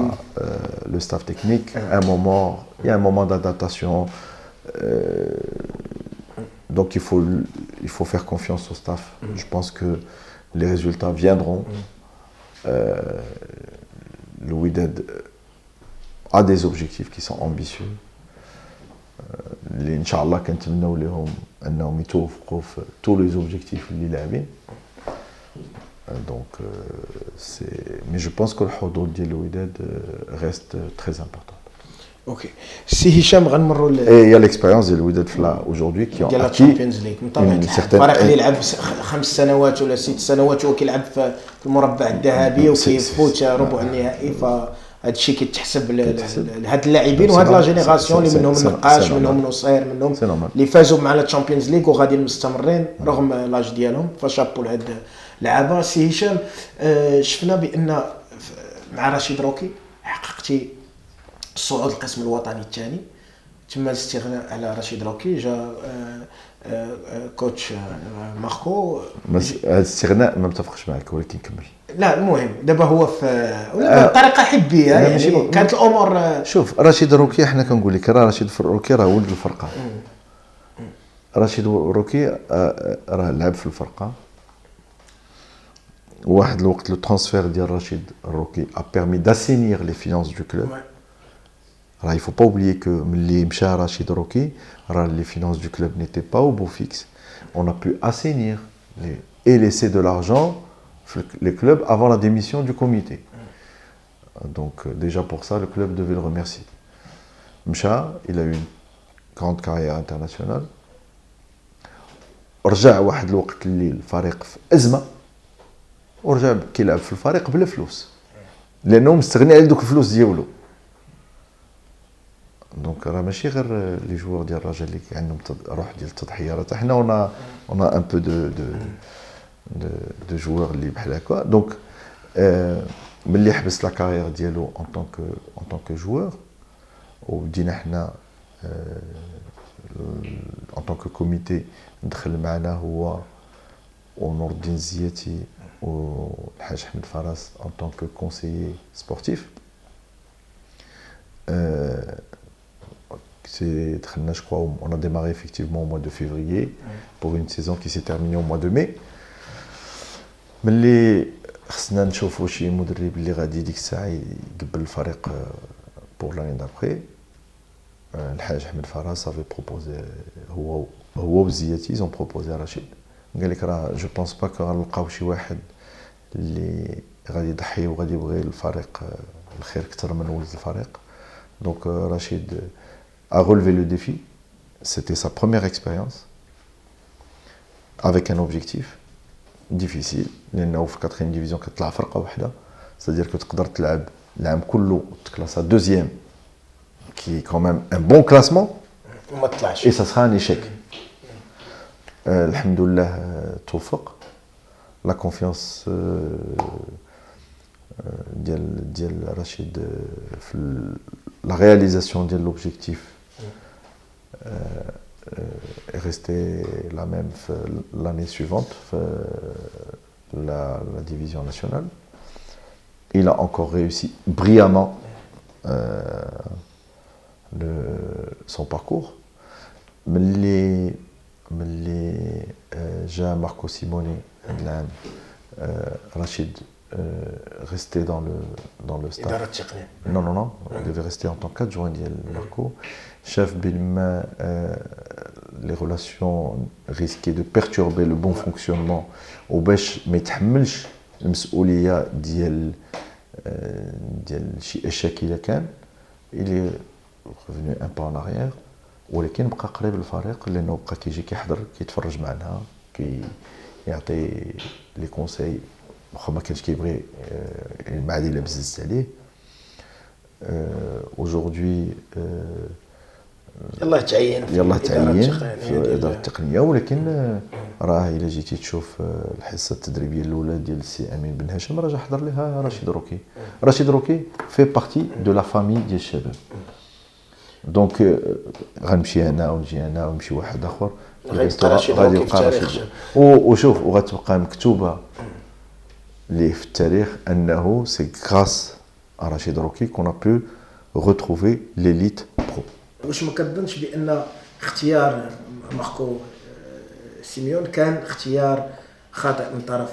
le staff technique, il y a un moment d'adaptation. Donc il faut faire confiance au staff. Je pense que les résultats viendront. Le Wydad a des objectifs qui sont ambitieux. اللي ان شاء الله كنتمنوا لهم انهم يتوفقوا في tous les objectifs اللي لاعبين. Donc mais je pense que الحظوظ ديال الوداد reste très important. اوكي سي هشام غنمروا et il y a l'expérience ديال الوداد aujourd'hui qui ont acquis une certaine فريق اللي لعب 5 سنوات ولا 6 سنوات هو كيلعب في المربع الذهبي وكيفوت ربع النهائي هذا الشيء كيتحسب لهاد اللاعبين وهاد لا جينيراسيون اللي منهم النقاش منهم نصير منهم اللي فازوا مع الشامبيونز ليغ وغادي مستمرين رغم لاج ديالهم فشابو لهاد اللعابه. سي هشام شفنا بان مع رشيد روكي حققتي الصعود القسم الوطني الثاني تم الاستغناء على رشيد روكي، جا كوتش ماركو. هذا الاستغناء ما متفقش معك ولكن كمل. لا المهم دابا هو في بطريقه حبيه يعني كانت الامور. شوف رشيد روكي حنا كنقول لك راه رشيد روكي راه ولد الفرقه. رشيد روكي راه لعب في الفرقه واحد الوقت. لو ترانسفير ديال رشيد روكي a permis d'assainir les finances du club. Il ne faut pas oublier que les مشى رشيد روكي les finances du club n'étaient pas au beau fixe. On a pu assainir et laisser de l'argent les clubs avant la démission du comité. Donc déjà pour ça le club devait le remercier. مشى, il a eu une grande carrière internationale. رجع واحد الوقت اللي الفريق في أزمة ورجع كيلعب في الفريق بلا فلوس لأنه مستغني على دوك الفلوس ديالو. دونك راه ماشي غير لي جوار ديال الرجاء اللي عندهم روح ديال التضحيه، راه حنا اون ان بو دو جوار اللي بحال هكا. دونك ملي حبس لا كارير ديالو ان طونك جوار وبدينا حنا ان طونك كوميتي ندخل معنا هو ونور الدين الزياتي والحاج احمد فراس ان طونك كونسيي سبورتيف. Je crois, on a démarré effectivement au mois de février pour une saison qui s'est terminée au mois de mai. ملي خصنا نشوفوا شي مدرب اللي غادي ديك الساعه يقبل الفريق pour l'année d'après. الحاج احمد فراس avait proposé هو وزياتي ils ont proposé à Rachid. قال لك راه جو بونس با غنلقاو شي واحد اللي غادي يضحي وغادي يبغي الفريق الخير اكثر من ولد الفريق. Donc Rachid a relevé le défi. C'était sa première expérience avec un objectif difficile لأنه في 4e division كتطلع فرقة واحدة. C'est-à-dire que تقدر تلعب العام كله تكلاسا دوزيام qui est quand même un bon classement وما تطلعش et ça sera un échec. الحمد لله توفق. La confiance ديال رشيد في la réalisation de l'objectif est restée la même l'année suivante, la division nationale. Il a encore réussi brillamment son parcours. Mais جاء ماركو سيموني العام Rachid restait dans le staff. Non, il devait rester en tant qu'adjoint de Marco. Chef Bilma, les relations risquaient de perturber le bon fonctionnement. Au باش ما يتحملش المسؤولية ديال شي échec إلا كان. Il est revenu un pas en arrière. ولكن بقى قريب للفريق لأنه بقى كيجي كيحضر كيتفرج معنا كيعطي لي كونساي واخا ما كانش كيبغي ما عاد الا بزز عليه. اجوردي يلاه تعين في الاداره التقنيه. ولكن راه الا جيتي تشوف الحصه التدريبيه الاولى ديال السي امين بن هشام راه جا حضر لها رشيد روكي. رشيد روكي في بارتي دو لا فامي ديال الشباب. دونك غنمشي انا ونجي انا ونمشي واحد اخر غادي يبقى رشيد. وشوف وغتبقى مكتوبه ليه في التاريخ انه سي غراس ا رشيد روكي كون ا بو retrouver l'élite pro. واش ما كتظنش بان اختيار ماركو سيميون كان اختيار خاطئ من طرف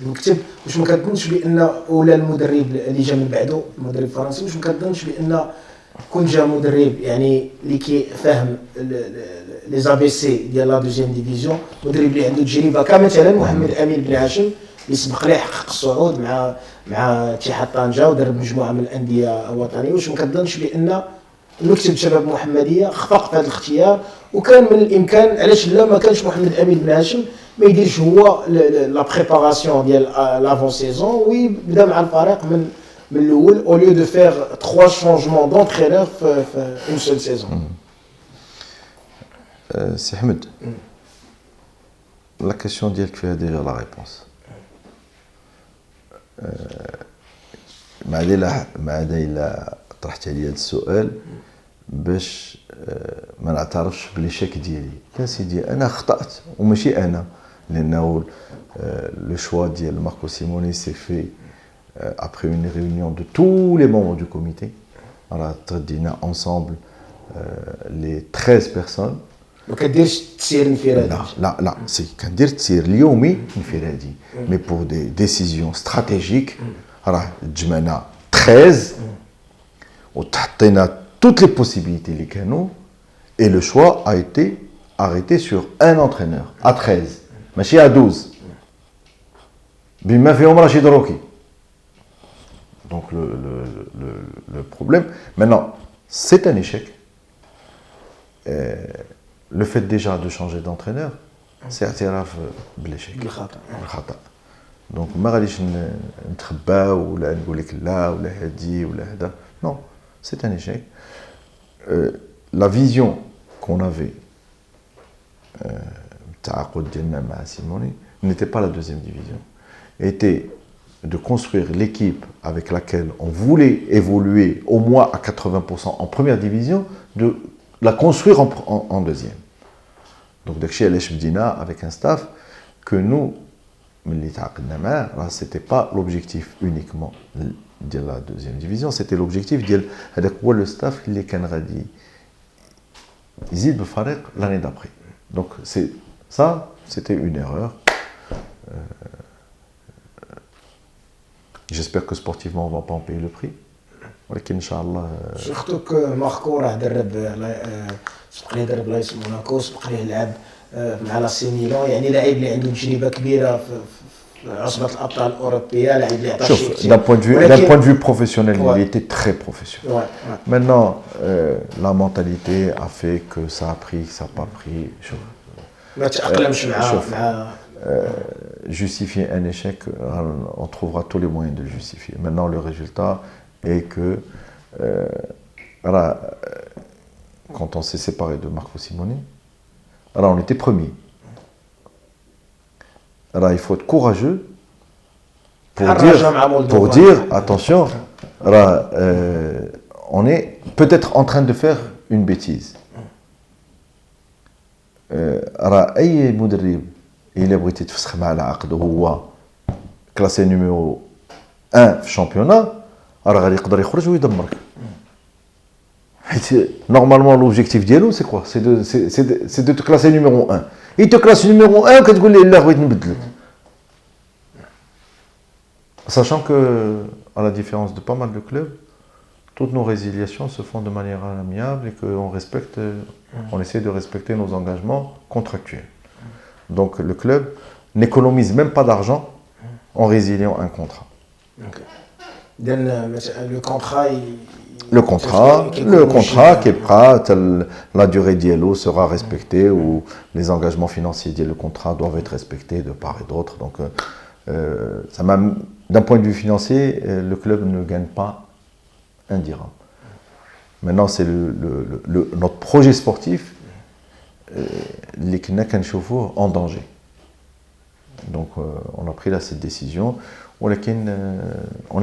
المكتب؟ واش ما كتظنش بان ولا المدرب اللي جا من بعده المدرب الفرنسي واش ما كتظنش بان كون جا مدرب يعني اللي كيفهم لي زابي سي ديال لا دوزيام ديفيزيون، مدرب اللي عنده تجربه كمثلا محمد امين بن هاشم اللي سبق ليه حقق الصعود مع اتحاد طنجة ودرب مجموعه من الانديه الوطنيه، واش ما كتظنش بان المكتب شباب محمديه خفق في هذا الاختيار وكان من الامكان علاش لا ما كانش محمد امين بن هاشم ما يديرش هو لا بريباراسيون ديال لافون سيزون ويبدا مع الفريق من الاول او ليو دو فير 3 شونجمون دونترينور في اون سول سيزون. سي حمد لا كيسيون ديالك فيها ديجا لا ريبونس. ما عدا الا طرحت عليا هذا السؤال باش ما نعترفش بالشيك ديالي. يا سيدي انا خطأت وماشي انا، لانه لو شوا ديال ماركو سيموني سي في après une réunion de tous les membres du comité. راه تغدينا ensemble les 13 personnes. ما كديرش التسيير الانفرادي؟ لا سي كندير التسيير اليومي انفرادي، مي بور دي ديسيزيون استراتيجيك راه تجمعنا 13 وتحطينا toutes les possibilités اللي كانوا، et le choix a été arrêté sur un entraîneur à 13 ماشي à 12 بما فيهم رشيد روكي. Donc le problème maintenant c'est un échec. Le fait déjà de changer d'entraîneur c'est اعتراف بالéchec بالخطأ. Donc ما غاديش نتخباو ولا نقول لك لا ولا هادي ولا هذا. Non, c'est un échec. La vision qu'on avait التعاقد ديالنا مع سيموني n'était pas la deuxième division, était de construire l'équipe avec laquelle on voulait évoluer au moins à 80% en première division, de la construire en deuxième. Donc داكشي علاش بدينا avec un staff que nous ملي تعاقدنا معاه c'était pas l'objectif uniquement de la deuxième division, c'était l'objectif ديال هذاك هو le staff اللي كان غادي يزيد بالفريق l'année d'après. Donc c'est ça, c'était une erreur. J'espère que sportivement on va pas en payer le prix. ولكن ان شاء الله. شفتك ماركو راه درب سبق ليه درب لايس موناكو، سبق ليه لعب مع لاسي ميلان، يعني لاعب اللي عنده تجربه كبيره في عصبه الابطال الاوروبيه، لاعب اللي عطى شي كثير. d'un point de vue professionnel, il était très professionnel. Maintenant la mentalité a fait que ça a pris, ça n'a pas pris. ما تاقلمش مع justifier un échec, on trouvera tous les moyens de le justifier. Maintenant, le résultat est que quand on s'est séparé de Marco Simoni, on était premier. Alors, il faut être courageux pour dire attention, on est peut-être en train de faire une bêtise. أي مدرب إلا بغيتي تفسخ مع العقد وهو كلاسي نيميرو 1 في الشامبيونا راه غادي يقدر يخرج ويدمرك، حيت نورمالمون لوبجيكتيف ديالو سي كوا سي دو كلاسي نيميرو 1. اي تو كلاس نيميرو 1 كتقول ليه لا بغيت نبدلك. Sachant que à la différence de pas mal de clubs, toutes nos résiliations se font de manière amiable et qu'on respecte, on essaie de respecter nos engagements contractuels. Donc le club n'économise même pas d'argent en résiliant un contrat. Le contrat qui est prêt, la durée dialogue sera respectée ou les engagements financiers du contrat doivent être respectés de part et d'autre. Donc d'un point de vue financier, le club ne gagne pas un dirham. Maintenant, c'est notre projet sportif en danger. Donc, on a pris là cette décision. On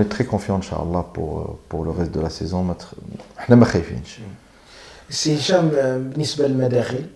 est très confiant, Inch'Allah, pour le reste de la saison. احنا ما خايفينش. سي هشام، بالنسبه للمداخل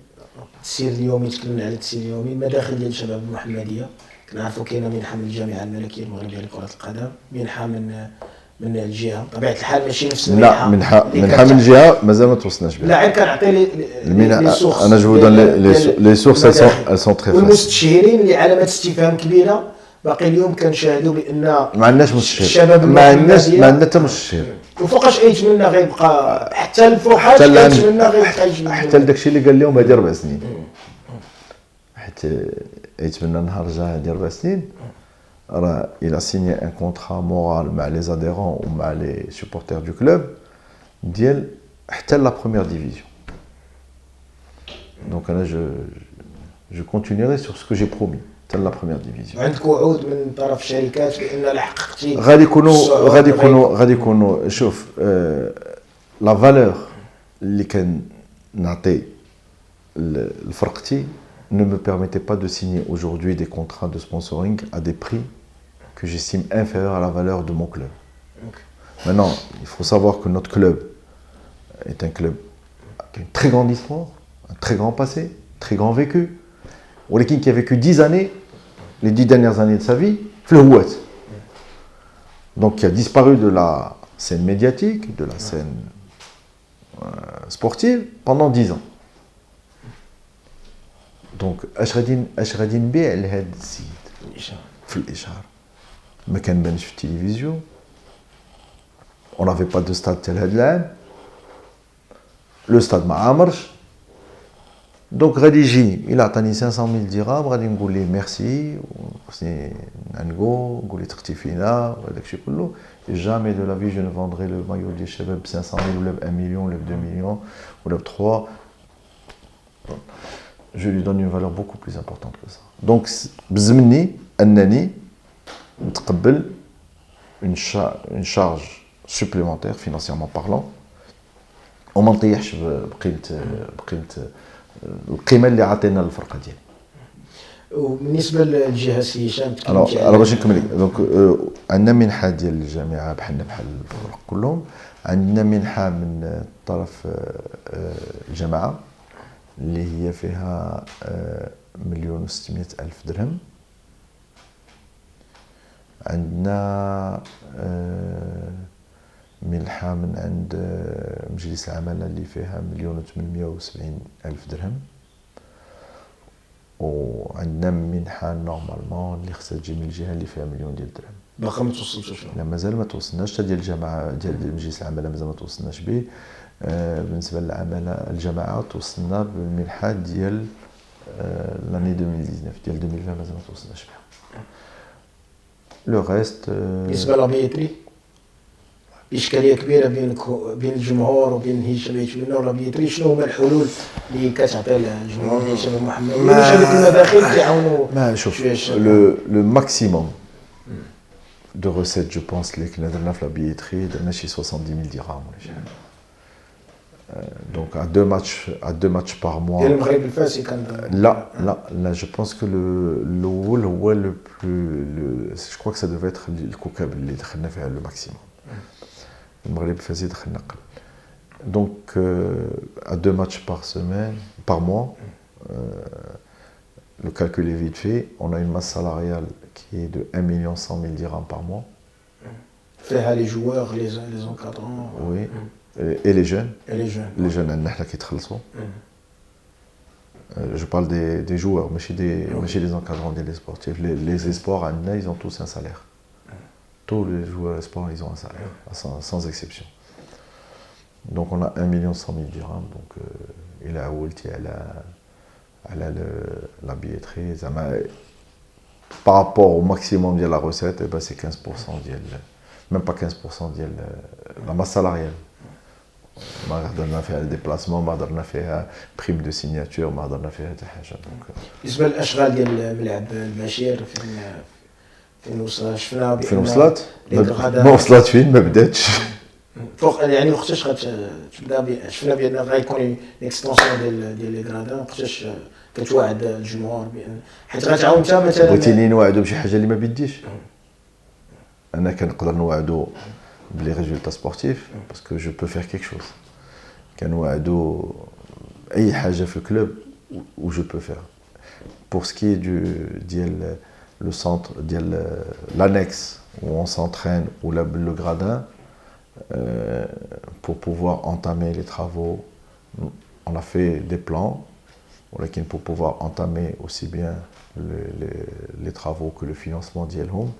التسيير اليومي، تكلمنا على التسيير اليومي، المداخل ديال الشباب المحمديه كنعرفوا كاينه منحه من الجامعه الملكيه المغربيه لكره القدم، منحه من الجهه، بطبيعه الحال ماشي نفس المنحه. لا، منحه من الجهه مازال ما توصلناش بها. لا، غير كنعطي لي سورس. انا جو دون لي سورس elles sont très faciles. والمستشهرين اللي علامات استفهام كبيره باقي اليوم كنشاهدوا بان ما عندناش مستشهر، الشباب ما عندنا حتى مستشهر، وفوقاش ايتمنى غيبقى حتى الفوقاش ايتمنى غيبقى حتى لداكشي اللي قال لهم هذه 4 سنين، حيت ايتمنى نهار جا هذه 4 سنين il a signé un contrat moral avec les adhérents ou avec les supporters du club ديال حتى la première division. Donc là je continuerai sur ce que j'ai promis حتى la première division. عندك وعود من طرف الشركات بان لحقتي غادي يكونوا شوف لا فالور اللي كان نعطي لفرقتي ne me permettait pas de signer aujourd'hui des contrats de sponsoring à des prix que j'estime inférieurs à la valeur de mon club. Maintenant, il faut savoir que notre club est un club qui a une très grande histoire, un très grand passé, très grand vécu. ولكن qui a vécu 10 années, les 10 dernières années de sa vie, في الهوات. Donc qui a disparu de la scène médiatique, de la scène sportive pendant 10 ans. Donc اش غادي نبيع لهذا السيد في الاشهار ما كنبانش في التلفزيون. On n'avait pas de stade tel هذا العام. Le stade ما عامرش. دونك غادي يجي الا عطاني 500,000 درهم غادي نقول ليه ميرسي وخصني نعنقو نقول ليه تختي فينا وهذاك الشيء كله. Jamais de la vie je ne vendrai le maillot ديال الشباب ب 500,000 ولا ب 1 million ولا ب 2 millions ولا ب 3. Je lui donne une valeur beaucoup plus importante que ça. Donc بزمني انني نتقبل une charge supplémentaire financièrement parlant وما نطيحش بقيمه القيمه اللي عطينا للفرقه ديالي. وبالنسبه للجهه سي هشام انا باش نكمل دونك عندنا منحه ديال الجامعه بحال الفرق كلهم. عندنا منحه من طرف الجامعه اللي هي فيها 1,600,000 درهم. عندنا منحة من عند مجلس العمالة اللي فيها 1,870,000 درهم. وعندنا منحة نورمالمون اللي خصها تجي من الجهة اللي فيها 1,000,000 ديال الدرهم. باقا ما توصلتوش؟ لا مازال ما توصلناش. حتى ديال الجامعة ديال مجلس العمالة مازال ما توصلناش به. بالنسبة للعمالة الجماعة توصلنا بالمنحة ديال لاني 2019 ديال 2020 مازال ما توصلناش بها. لو ريست بالنسبة لابيتري إشكالية كبيرة بين الجمهور وبين هشام يتولى ولابيتري. شنو هما الحلول اللي كتعطي الجمهور ديال هشام محمد؟ واش هذوك المداخيل كيعاونوا؟ ما شوف لو ماكسيموم دو ريسيت جو بونس اللي كنا درنا في لابيتري درنا شي 70,000 درهم ولا شي حاجة. Donc à deux matchs par mois. المغرب الفاسي كان là je pense que الاول هو le plus je crois que ça devait être الكوكب اللي دخلنا فيها le maximum. المغرب الفاسي دخلنا قبل. Donc à 2 matchs par mois, le calcul est vite fait. On a une masse salariale qui est de 1,100,000 dirhams par mois. فيها les joueurs, les encadrants. Oui. Et les jeunes. Les jeunes عندنا حنا كيتخلصوا. Je parle des joueurs, ماشي des encadrants des sportifs. Les espoirs عندنا ils ont tous un salaire. Tous les joueurs espoirs ils ont un salaire sans exception. Donc on a 1,100,000 dirhams. Donc il a عولتي على la billetterie زعما par rapport au maximum de la recette, c'est 15% ديال même pas 15% ديال la masse salariale. ما هضرنا فيها الديبلاسمون ما هضرنا فيها بريم دو سيناتور ما هضرنا فيها حتى حاجه. دونك بالنسبه للاشغال ديال الملعب البشير فين وصلت؟ شفنا فين وصلت؟ ما وصلت فين ما بداتش فوق يعني وقتاش غتبدا شفنا بان غيكون اكستونسيون ديال لي غرادان وقتاش كتوعد الجمهور بان حيت غتعاون انت مثلا بغيتيني نوعدو بشي حاجه اللي ما بديش. انا كنقدر نوعدو les résultats sportifs parce que je peux faire quelque chose. كنوعدو اي حاجه في الكلوب où je peux faire. Pour ce qui est ديال le centre ديال l'annexe où on s'entraîne ou le gradin pour pouvoir entamer les travaux on a fait des plans ولكن pour pouvoir entamer aussi bien les travaux que le financement ديالهم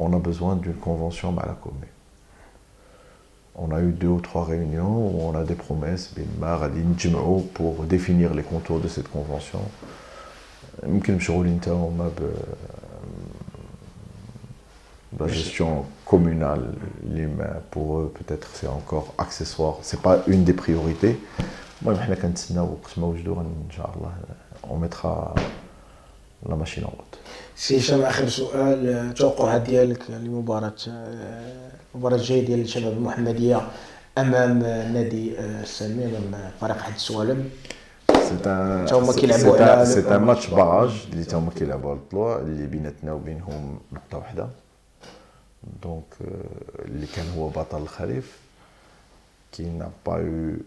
on a besoin d'une convention à la commune. On a eu 2 ou 3 réunions où on a des promesses pour définir les contours de cette convention. La gestion communale, pour eux peut-être c'est encore accessoire, c'est pas une des priorités. Moi, on mettra la machine en route. سي هشام اخر سؤال، التوقعات ديالك لمباراه الجايه ديال الشباب المحمديه امام نادي السلمي امام فريق حد السوالم؟ سي ان ماتش باراج اللي تاهما كيلعبوا على الطلوع اللي بيناتنا وبينهم نقطه واحده. دونك اللي كان هو بطل الخريف كي n'a pas eu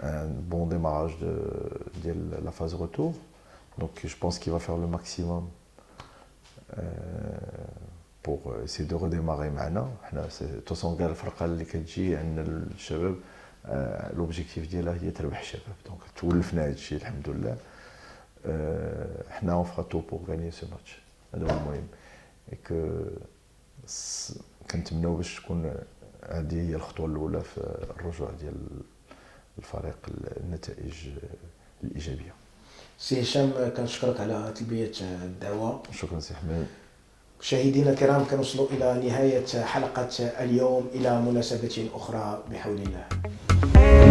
un bon démarrage de la phase retour. Donc je pense qu'il va faire le maximum pour essayer de redémarrer معنا. حنا توصل كاع الفرقه اللي كتجي عندنا الشباب لوبجيكتيف ديالها هي تربح الشباب. دونك تولفنا هذا الشيء الحمد لله. حنا اون فرا تو بور غاني سو ماتش. هذا هو المهم. كنتمناو باش تكون هذه هي الخطوه الاولى في الرجوع ديال الفريق النتائج الايجابيه. سي هشام كنشكرك على تلبية الدعوة. شكرا سي حماد. مشاهدينا الكرام كنوصلوا إلى نهاية حلقة اليوم إلى مناسبة أخرى بحول الله.